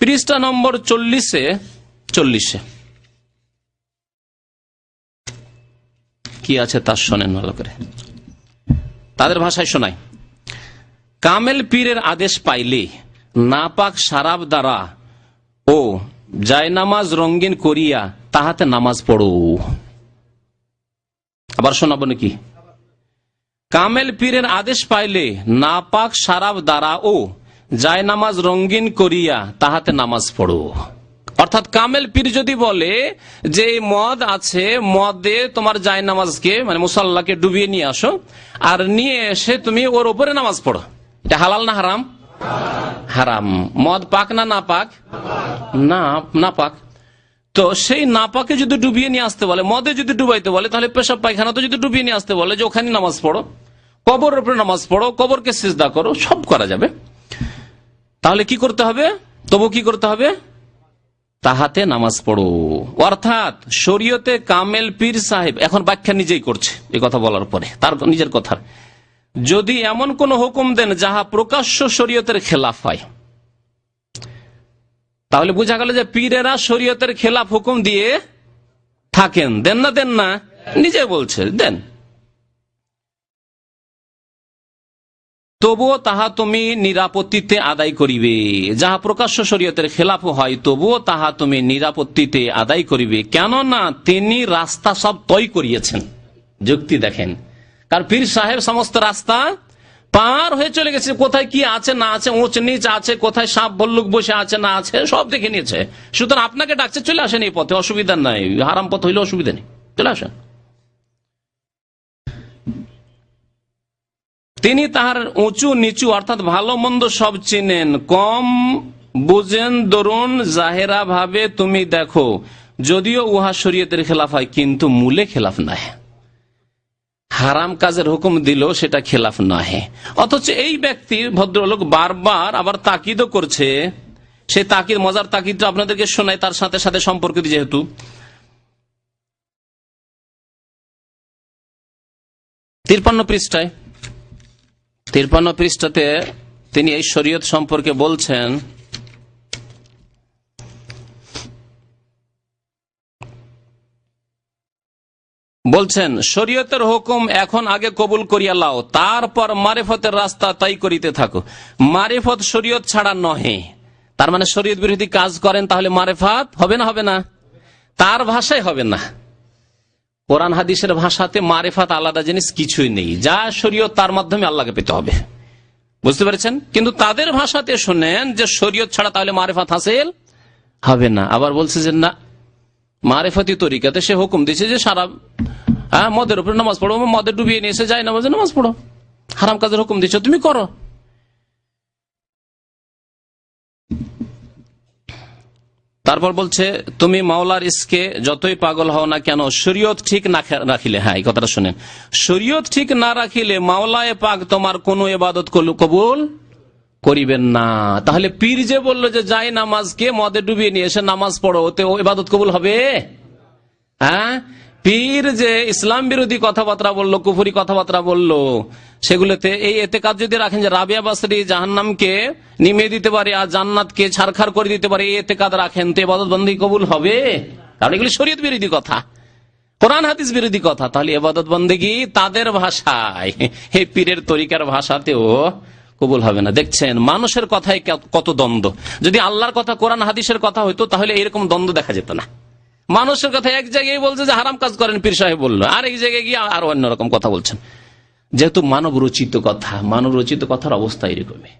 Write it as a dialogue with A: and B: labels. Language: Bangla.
A: পৃষ্ঠা নম্বর 40 কি আছে তা শোনেন ভালো করে, তাদের ভাষায় শোনায়। কামেল পীরের আদেশ পাইলে নাপাক শারাব দ্বারা ও জায়নামাজ রঙিন করিয়া তাহাতে নামাজ পড়ো। আবার শোনাবো নাকি? কামেল পীরের আদেশ পাইলে নাপাক শারাব দ্বারা ও জায়নামাজ রঙিন করিয়া তাহাতে নামাজ পড়ো। অর্থাৎ কামেল পীর যদি বলে যে মদ আছে, মদে তোমার জায়নামাজকে মানে মুসাল্লাকে ডুবিয়ে নিয়ে আসো, আর নিয়ে এসে তুমি ওর উপরে নামাজ পড়ো, এটা হালাল না হারাম? হারাম। মদ পাক না না পাক? না পাক। তো সেই নাপাকে যদি ডুবিয়ে নিয়ে আসতে বলে, মদে যদি ডুবাইতে বলে, তাহলে পেশাব পায়খানা তো যদি ডুবিয়ে নিয়ে আসতে বলে যে ওখানে নামাজ পড়ো, কবরের উপরে নামাজ পড়ো, কবরকে সিজদা করো, সব করা যাবে। তাহলে কি করতে হবে? তবু কি করতে হবে? তাহাতে নামাজ পড়ো। অর্থাৎ শরীয়তে কামেল পীর সাহেব এখন ব্যাখ্যা নিজেই করছে এই কথা বলার পরে, তার নিজের কথার, যদি এমন কোন হুকুম দেন যাহা প্রকাশ্য শরীয়তের খেলাফ হয়, তাহলে বোঝা গেল যে পীরেরা শরীয়তের খেলাফ হুকুম দিয়ে থাকেন। দেন না? নিজে বলছে দেন। তবুও তাহা তুমি নিরাপত্তিতে আদায় করিবে। যাহা প্রকাশ্য শরীয়তের খেলাফ হয় তবুও তাহা তুমি নিরাপত্তিতে আদায় করিবে, কেননা তিনি রাস্তা সব তয় করিয়েছেন। যুক্তি দেখেন, কারণ পীর সাহেব সমস্ত রাস্তা পার হয়ে চলে গেছে, কোথায় কি আছে না আছে, উঁচ নিচ আছে, কোথায় সাপ ভল্লুক বসে আছে না আছে, সব দেখে নিয়েছে। সুতরাং আপনাকে ডাকছে, চলে আসেন এই পথে, অসুবিধা নাই, হারাম পথ হইলে অসুবিধা নেই, চলে আসেন। তিনি তাহার উঁচু নিচু অর্থাৎ ভালো মন্দ সব চিনেন, কম বুঝেন দরুন জাহেরা ভাবে তুমি দেখো, যদিও উহা শরীয়তের খেলাফ হয় কিন্তু মূলে খেলাফ নয়। হারাম কাজের হুকুম দিল সেটা খেলাফ নয়, অথচ এই ব্যক্তি ভদ্রলোক বারবার আবার তাকিদও করছে। সেই তাকিদ, মজার তাকিদটা আপনাদেরকে শোনায় তার সাথে সাথে সম্পর্কিত, যেহেতু 53 পৃষ্ঠাতে তিনি এই শরীয়ত সম্পর্কে বলছেন। শরীয়তের হুকুম এখন আগে কবুল করিয়া লাও, তারপর মারিফতের রাস্তা তাই করিতে থাকো। মারিফত শরীয়ত ছাড়া নহে, তার মানে শরীয়ত বিরোধী কাজ করেন তাহলে মারিফত হবে না? তার ভাষায় হবে না। কোরআন হাদিসের ভাষাতে মারিফাত আলাদা জিনিস কিছুই নেই, যা শরীয়ত তার মাধ্যমে আল্লাহকে পেতে হবে, বুঝতে পেরেছেন? কিন্তু তাদের ভাষাতে শোনেন যে শরীয়ত ছাড়া তাহলে মারিফাত হাসিল হবে না। আবার বলছে যে না, মারিফতি তরিকাতে সে হুকুম দিচ্ছে যে সারা মদের উপরে নামাজ পড়ো, মদে ডুবিয়ে নিয়ে এসে যায় নামাজ পড়ো, হারাম কাজের হুকুম দিচ্ছ তুমি করো। তারপর বলছে তুমি মাওলার ইসকে যতই পাগল হও না কেন, শরীয়ত ঠিক না রাখিলে, হ্যাঁ এই কথাটা শুনেন, শরীয়ত ঠিক না রাখিলে মাওলায়ে পাক তোমার কোন ইবাদত কবুল করিবেন না। তাহলে পীর যে বললো যে যাই নামাজকে মদে ডুবিয়ে নিয়ে এসে নামাজ পড়ো, ওতে ইবাদত কবুল হবে? হ্যাঁ, পীর যে ইসলাম বিরোধী কথাবার্তা বললো, কুফরি কথাবার্তা বললো, সেগুলোতে এই এতেকাদ যদি রাখেন যে রাবিয়া বাসরি জাহান্নামকে নিমিয়ে দিতে পারে আর জান্নাতকে ছারখার করে দিতে পারে, এই এতেকাদ রাখেন, তো ইবাদত বন্দী কবুল হবে? কারণ এগুলি শরীয়ত বিরোধী কথা, কোরআন হাদিস বিরোধী কথা। তাহলে ইবাদত বন্দেগী তাদের ভাষায়, এই পীরের তরিকার ভাষাতেও কবুল হবে না। দেখছেন মানুষের কথায় কত দ্বন্দ্ব। যদি আল্লাহর কথা, কোরআন হাদিসের কথা হইতো তাহলে এরকম দ্বন্দ্ব দেখা যেত না। মানুষের কথা এক জায়গায় বলছে যে হারাম কাজ করেন, পীর সাহেব বললো, আর এক জায়গায় গিয়ে আরো অন্যরকম কথা বলছেন। যেহেতু মানব রচিত কথা, মানব রচিত কথার অবস্থা এরকমই।